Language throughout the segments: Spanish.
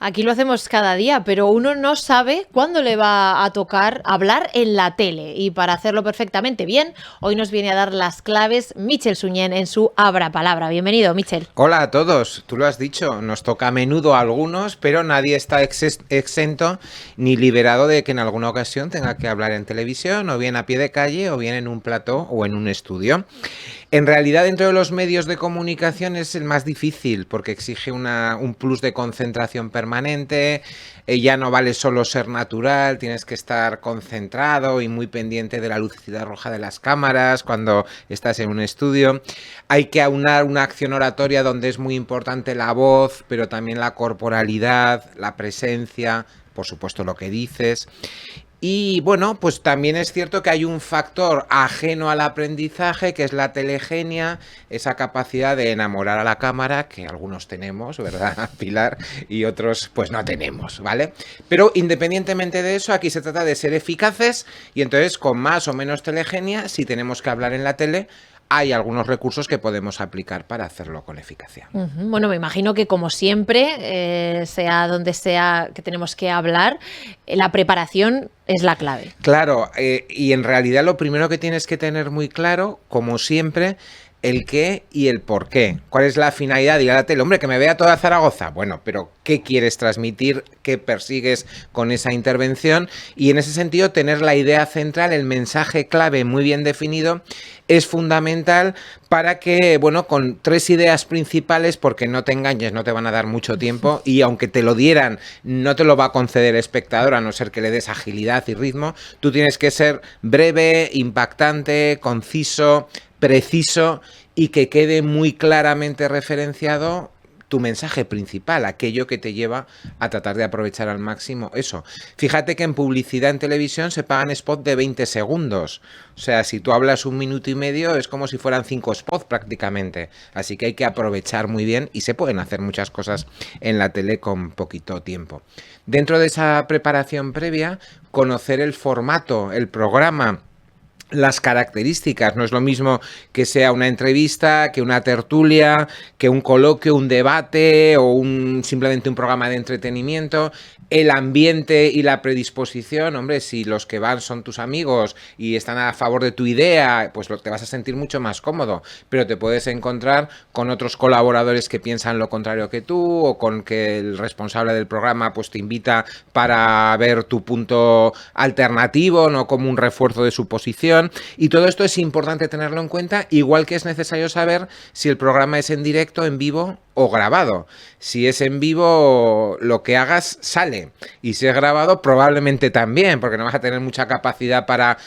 Aquí lo hacemos cada día, pero uno no sabe cuándo le va a tocar hablar en la tele. Y para hacerlo perfectamente bien, hoy nos viene a dar las claves Michel Suñén en su Abra Palabra. Bienvenido, Michel. Hola a todos, tú lo has dicho, nos toca a menudo a algunos, pero nadie está exento ni liberado de que en alguna ocasión tenga que hablar en televisión, o bien a pie de calle, o bien en un plató o en un estudio. En realidad, dentro de los medios de comunicación es el más difícil porque exige un plus de concentración permanente, ya no vale solo ser natural, tienes que estar concentrado y muy pendiente de la lucecita roja de las cámaras cuando estás en un estudio. Hay que aunar una acción oratoria donde es muy importante la voz, pero también la corporalidad, la presencia, por supuesto lo que dices. Y bueno, pues también es cierto que hay un factor ajeno al aprendizaje, que es la telegenia, esa capacidad de enamorar a la cámara, que algunos tenemos, ¿verdad, Pilar? Y otros pues no tenemos, ¿vale? Pero independientemente de eso, aquí se trata de ser eficaces y entonces con más o menos telegenia, si tenemos que hablar en la tele, hay algunos recursos que podemos aplicar para hacerlo con eficacia. Bueno, me imagino que como siempre, sea donde sea que tenemos que hablar, la preparación es la clave. Claro, y en realidad lo primero que tienes que tener muy claro, como siempre, el qué y el por qué. ¿Cuál es la finalidad de ir a la tele? Hombre, que me vea toda Zaragoza. Bueno, pero ¿qué quieres transmitir? ¿Qué persigues con esa intervención? Y en ese sentido, tener la idea central, el mensaje clave muy bien definido, es fundamental para que, bueno, con 3 ideas principales, porque no te engañes, no te van a dar mucho tiempo y aunque te lo dieran, no te lo va a conceder el espectador, a no ser que le des agilidad y ritmo. Tú tienes que ser breve, impactante, conciso, preciso y que quede muy claramente referenciado tu mensaje principal, aquello que te lleva a tratar de aprovechar al máximo eso. Fíjate que en publicidad en televisión se pagan spots de 20 segundos. O sea, si tú hablas 1 minuto y medio es como si fueran 5 spots prácticamente. Así que hay que aprovechar muy bien y se pueden hacer muchas cosas en la tele con poquito tiempo. Dentro de esa preparación previa, conocer el formato, el programa, las características. No es lo mismo que sea una entrevista, que una tertulia, que un coloquio, un debate o simplemente un programa de entretenimiento. El ambiente y la predisposición, hombre, si los que van son tus amigos y están a favor de tu idea, pues te vas a sentir mucho más cómodo, pero te puedes encontrar con otros colaboradores que piensan lo contrario que tú, o con que el responsable del programa pues te invita para ver tu punto alternativo, no como un refuerzo de su posición. Y todo esto es importante tenerlo en cuenta, igual que es necesario saber si el programa es en directo, en vivo o grabado. Si es en vivo, lo que hagas sale, y si es grabado probablemente también, porque no vas a tener mucha capacidad para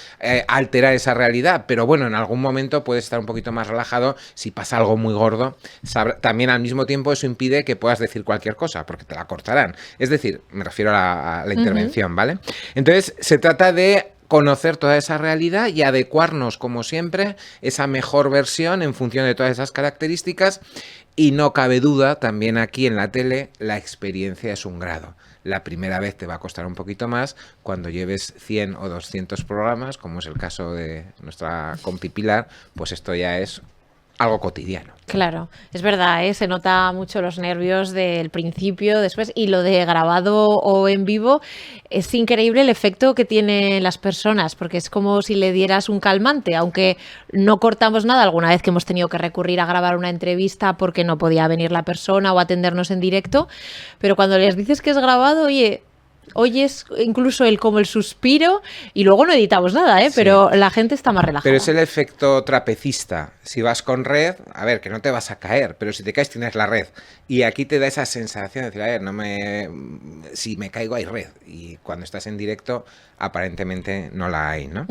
alterar esa realidad, pero bueno, en algún momento puedes estar un poquito más relajado si pasa algo muy gordo. También al mismo tiempo eso impide que puedas decir cualquier cosa, porque te la cortarán. Es decir, me refiero a la intervención, ¿vale? Entonces, se trata de conocer toda esa realidad y adecuarnos, como siempre, esa mejor versión en función de todas esas características. Y no cabe duda, también aquí en la tele, la experiencia es un grado. La primera vez te va a costar un poquito más, cuando lleves 100 o 200 programas, como es el caso de nuestra compi Pilar, pues esto ya es algo cotidiano. Claro, es verdad, ¿eh? Se nota mucho los nervios del principio, después, y lo de grabado o en vivo, es increíble el efecto que tienen las personas, porque es como si le dieras un calmante, aunque no cortamos nada alguna vez que hemos tenido que recurrir a grabar una entrevista porque no podía venir la persona o atendernos en directo, pero cuando les dices que es grabado, oye, oyes incluso como el suspiro y luego no editamos nada, ¿eh? Sí. Pero la gente está más relajada. Pero es el efecto trapecista. Si vas con red, a ver, que no te vas a caer, pero si te caes tienes la red. Y aquí te da esa sensación de decir, a ver, si me caigo hay red. Y cuando estás en directo, aparentemente no la hay, ¿no?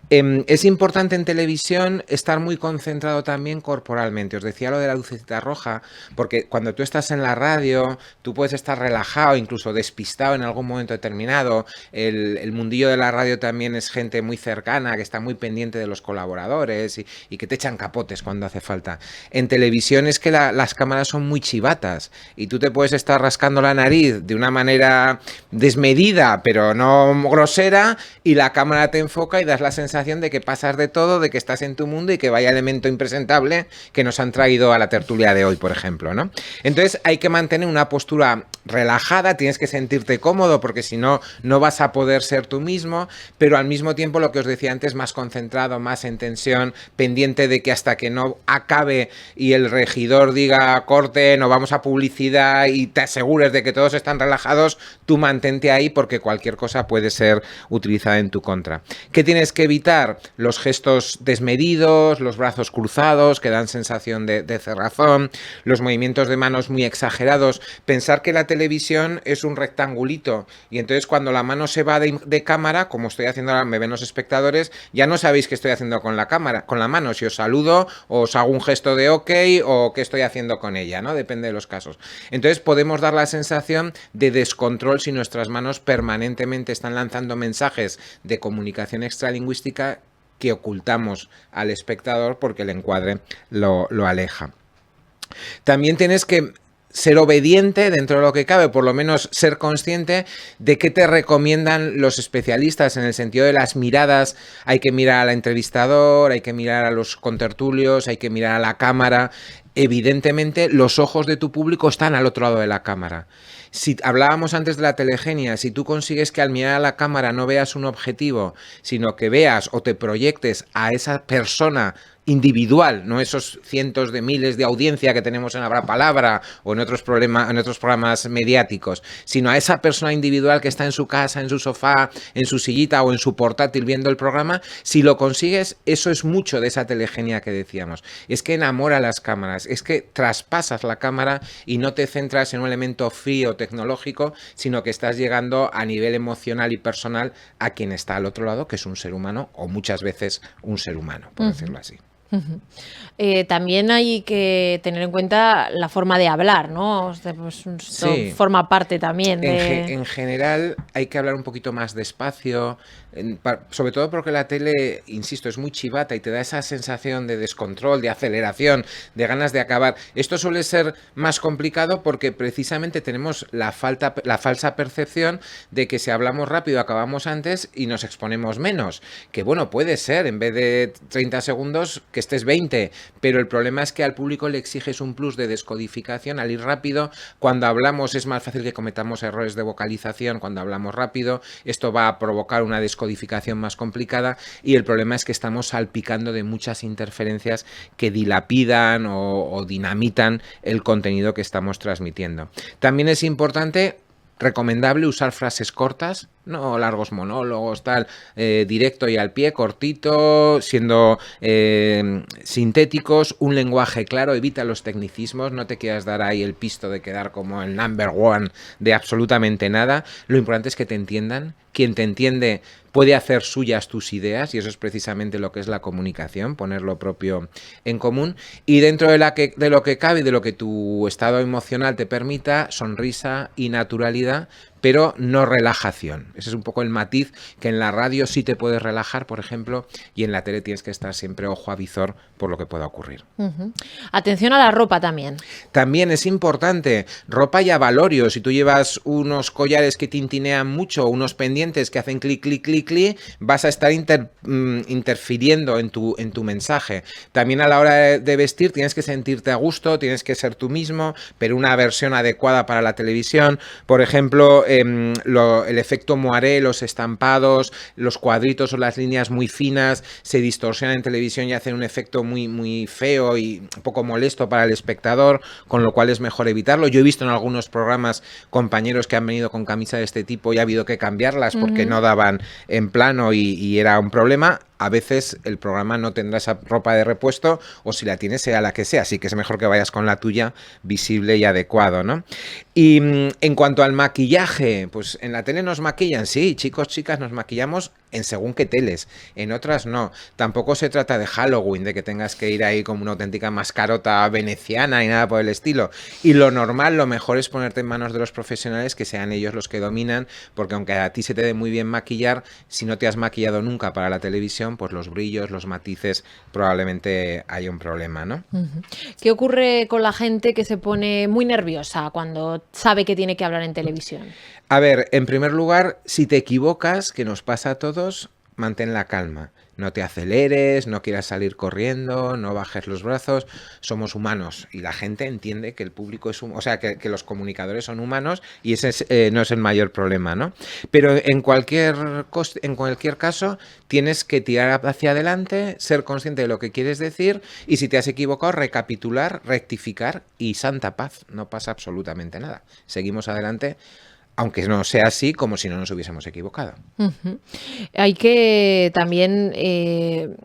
Es importante en televisión estar muy concentrado también corporalmente. Os decía lo de la lucecita roja, porque cuando tú estás en la radio, tú puedes estar relajado, incluso despistado en algún momento determinado. El mundillo de la radio también es gente muy cercana, que está muy pendiente de los colaboradores y que te echan capotes cuando hace falta. En televisión es que las cámaras son muy chivatas y tú te puedes estar rascando la nariz de una manera desmedida, pero no grosera, y la cámara te enfoca y das la sensación de que pasas de todo, de que estás en tu mundo y que vaya elemento impresentable que nos han traído a la tertulia de hoy, por ejemplo, ¿no? Entonces hay que mantener una postura relajada, tienes que sentirte cómodo porque si no, no vas a poder ser tú mismo, pero al mismo tiempo, lo que os decía antes, más concentrado, más en tensión, pendiente de que hasta que no acabe y el regidor diga corte, no vamos a publicidad y te asegures de que todos están relajados, tú mantente ahí porque cualquier cosa puede ser utilizada en tu contra. ¿Qué tienes que evitar? Los gestos desmedidos, los brazos cruzados que dan sensación de cerrazón, los movimientos de manos muy exagerados. Pensar que la televisión es un rectangulito y entonces cuando la mano se va de cámara, como estoy haciendo ahora, me ven los espectadores, ya no sabéis qué estoy haciendo con la cámara, con la mano, si os saludo o os hago un gesto de ok o qué estoy haciendo con ella, ¿no? Depende de los casos. Entonces podemos dar la sensación de descontrol si nuestras manos permanentemente están lanzando mensajes de comunicación extralingüística que ocultamos al espectador porque el encuadre lo aleja. También tienes que ser obediente dentro de lo que cabe, por lo menos ser consciente de qué te recomiendan los especialistas en el sentido de las miradas. Hay que mirar al entrevistador, hay que mirar a los contertulios, hay que mirar a la cámara. Evidentemente, los ojos de tu público están al otro lado de la cámara. Si hablábamos antes de la telegenia, si tú consigues que al mirar a la cámara no veas un objetivo, sino que veas o te proyectes a esa persona individual, no esos cientos de miles de audiencia que tenemos en Abra Palabra o en otros programas mediáticos, sino a esa persona individual que está en su casa, en su sofá, en su sillita o en su portátil viendo el programa, si lo consigues, eso es mucho de esa telegenia que decíamos. Es que enamora las cámaras, es que traspasas la cámara y no te centras en un elemento frío tecnológico, sino que estás llegando a nivel emocional y personal a quien está al otro lado, que es un ser humano o muchas veces un ser humano, por decirlo así. También hay que tener en cuenta la forma de hablar, ¿no? Pues esto forma parte también de... En general hay que hablar un poquito más despacio, sobre todo porque la tele, insisto, es muy chivata y te da esa sensación de descontrol, de aceleración, de ganas de acabar. Esto suele ser más complicado porque precisamente tenemos la falsa percepción de que si hablamos rápido acabamos antes y nos exponemos menos. Que bueno, puede ser, en vez de 30 segundos que estés 20, pero el problema es que al público le exiges un plus de descodificación al ir rápido. Cuando hablamos es más fácil que cometamos errores de vocalización cuando hablamos rápido. Esto va a provocar una descodificación más complicada y el problema es que estamos salpicando de muchas interferencias que dilapidan o dinamitan el contenido que estamos transmitiendo. También es importante, recomendable usar frases cortas, no largos monólogos, tal, directo y al pie, cortito, siendo sintéticos, un lenguaje claro, evita los tecnicismos, no te quieras dar ahí el pisto de quedar como el number one de absolutamente nada. Lo importante es que te entiendan. Quien te entiende puede hacer suyas tus ideas y eso es precisamente lo que es la comunicación, poner lo propio en común y dentro de lo que cabe y de lo que tu estado emocional te permita, sonrisa y naturalidad, pero no relajación. Ese es un poco el matiz, que en la radio sí te puedes relajar, por ejemplo, y en la tele tienes que estar siempre ojo a visor por lo que pueda ocurrir. Atención a la ropa también. También es importante, ropa y avalorio. Si tú llevas unos collares que tintinean mucho, unos pendientes que hacen clic, clic, clic, clic, vas a estar interfiriendo en tu mensaje. También a la hora de vestir tienes que sentirte a gusto, tienes que ser tú mismo, pero una versión adecuada para la televisión. Por ejemplo, el efecto moiré, los estampados, los cuadritos o las líneas muy finas se distorsionan en televisión y hacen un efecto muy, muy feo y un poco molesto para el espectador, con lo cual es mejor evitarlo. Yo he visto en algunos programas compañeros que han venido con camisa de este tipo y ha habido que cambiarlas porque no daban en plano y era un problema. A veces el programa no tendrá esa ropa de repuesto o si la tienes sea la que sea, así que es mejor que vayas con la tuya visible y adecuado, ¿no? Y en cuanto al maquillaje, pues en la tele nos maquillan, sí, chicos, chicas, nos maquillamos en según qué teles, en otras no. Tampoco se trata de Halloween, de que tengas que ir ahí como una auténtica mascarota veneciana y nada por el estilo. Y lo normal, lo mejor es ponerte en manos de los profesionales, que sean ellos los que dominan, porque aunque a ti se te dé muy bien maquillar, si no te has maquillado nunca para la televisión, pues los brillos, los matices, probablemente hay un problema, ¿no? ¿Qué ocurre con la gente que se pone muy nerviosa cuando sabe que tiene que hablar en televisión? A ver, en primer lugar, si te equivocas, que nos pasa a todos, mantén la calma. No te aceleres, no quieras salir corriendo, no bajes los brazos. Somos humanos y la gente entiende que el público es o sea, que los comunicadores son humanos y ese no es el mayor problema, ¿no? Pero en cualquier caso tienes que tirar hacia adelante, ser consciente de lo que quieres decir y si te has equivocado, recapitular, rectificar y santa paz. No pasa absolutamente nada. Seguimos adelante. Aunque no sea así, como si no nos hubiésemos equivocado. Hay que también,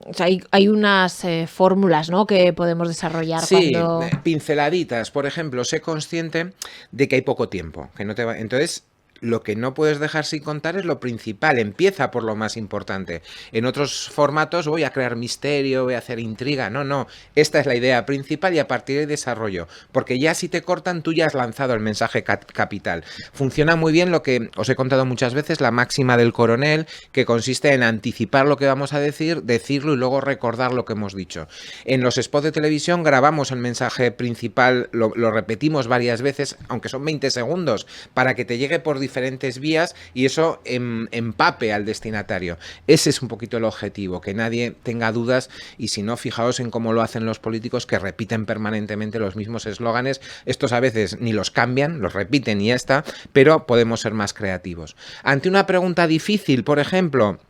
o sea, hay unas fórmulas, ¿no?, que podemos desarrollar cuando... Pinceladitas. Por ejemplo, sé consciente de que hay poco tiempo. Que no te va... Entonces, lo que no puedes dejar sin contar es lo principal. Empieza por lo más importante. En otros formatos voy a crear misterio, voy a hacer intriga. No. Esta es la idea principal y a partir de desarrollo. Porque ya si te cortan, tú ya has lanzado el mensaje capital. Funciona muy bien lo que os he contado muchas veces, la máxima del coronel, que consiste en anticipar lo que vamos a decir, decirlo y luego recordar lo que hemos dicho. En los spots de televisión grabamos el mensaje principal, lo repetimos varias veces, aunque son 20 segundos, para que te llegue por diferentes vías y eso empape al destinatario. Ese es un poquito el objetivo, que nadie tenga dudas y si no, fijaos en cómo lo hacen los políticos que repiten permanentemente los mismos eslóganes. Estos a veces ni los cambian, los repiten y ya está, pero podemos ser más creativos. Ante una pregunta difícil, por ejemplo,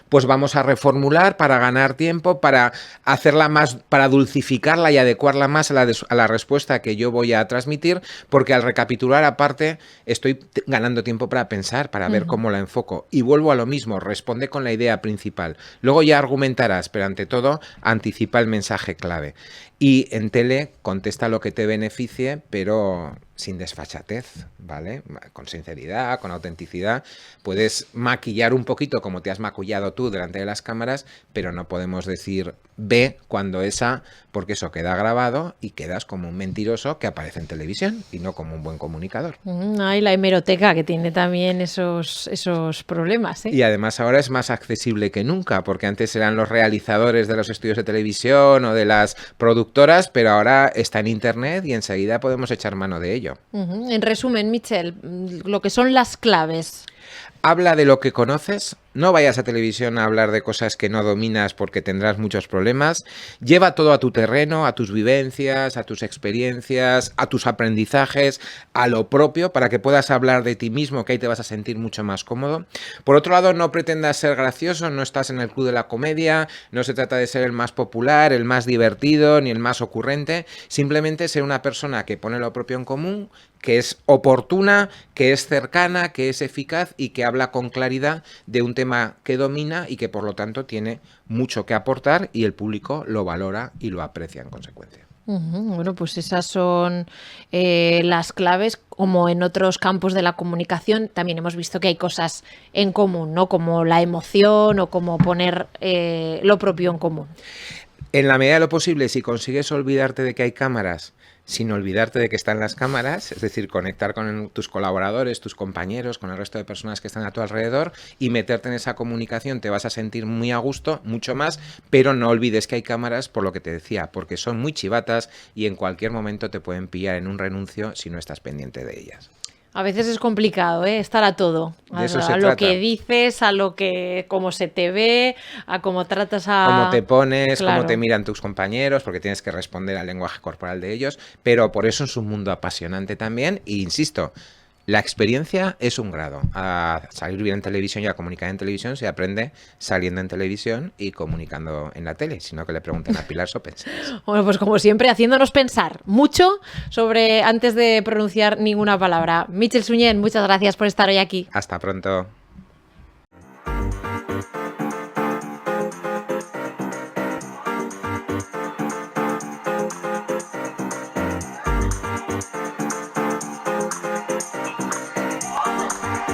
pues vamos a reformular para ganar tiempo, para hacerla más, para dulcificarla y adecuarla más a la respuesta que yo voy a transmitir, porque al recapitular aparte estoy ganando tiempo para pensar, para ver cómo la enfoco. Y vuelvo a lo mismo, responde con la idea principal. Luego ya argumentarás, pero ante todo anticipa el mensaje clave. Y en tele contesta lo que te beneficie, pero sin desfachatez, ¿vale? Con sinceridad, con autenticidad. Puedes maquillar un poquito como te has maquillado tú delante de las cámaras, pero no podemos decir B cuando esa, porque eso queda grabado y quedas como un mentiroso que aparece en televisión y no como un buen comunicador. Hay la hemeroteca que tiene también esos problemas, ¿eh? Y además ahora es más accesible que nunca, porque antes eran los realizadores de los estudios de televisión o de las productoras, pero ahora está en internet y enseguida podemos echar mano de ello. En resumen, Mitchell, lo que son las claves. Habla de lo que conoces, no vayas a televisión a hablar de cosas que no dominas porque tendrás muchos problemas. Lleva todo a tu terreno, a tus vivencias, a tus experiencias, a tus aprendizajes, a lo propio, para que puedas hablar de ti mismo, que ahí te vas a sentir mucho más cómodo. Por otro lado, no pretendas ser gracioso, no estás en el club de la comedia, no se trata de ser el más popular, el más divertido, ni el más ocurrente, simplemente ser una persona que pone lo propio en común, que es oportuna, que es cercana, que es eficaz y que habla con claridad de un tema que domina y que por lo tanto tiene mucho que aportar y el público lo valora y lo aprecia en consecuencia. Bueno, pues esas son las claves. Como en otros campos de la comunicación, también hemos visto que hay cosas en común, ¿no? Como la emoción o como poner lo propio en común. En la medida de lo posible, si consigues olvidarte de que hay cámaras, sin olvidarte de que están las cámaras, es decir, conectar con tus colaboradores, tus compañeros, con el resto de personas que están a tu alrededor y meterte en esa comunicación, te vas a sentir muy a gusto, mucho más, pero no olvides que hay cámaras por lo que te decía, porque son muy chivatas y en cualquier momento te pueden pillar en un renuncio si no estás pendiente de ellas. A veces es complicado, estar a todo, a lo que dices, a lo que, cómo se te ve, a cómo tratas a... Cómo te pones, Claro. cómo te miran tus compañeros, porque tienes que responder al lenguaje corporal de ellos, pero por eso es un mundo apasionante también, e insisto, la experiencia es un grado. A salir bien en televisión y a comunicar en televisión se aprende saliendo en televisión y comunicando en la tele, sino que le pregunten a Pilar Sopens. Bueno, pues como siempre, haciéndonos pensar mucho sobre antes de pronunciar ninguna palabra. Mitchell Sunyen, muchas gracias por estar hoy aquí. Hasta pronto.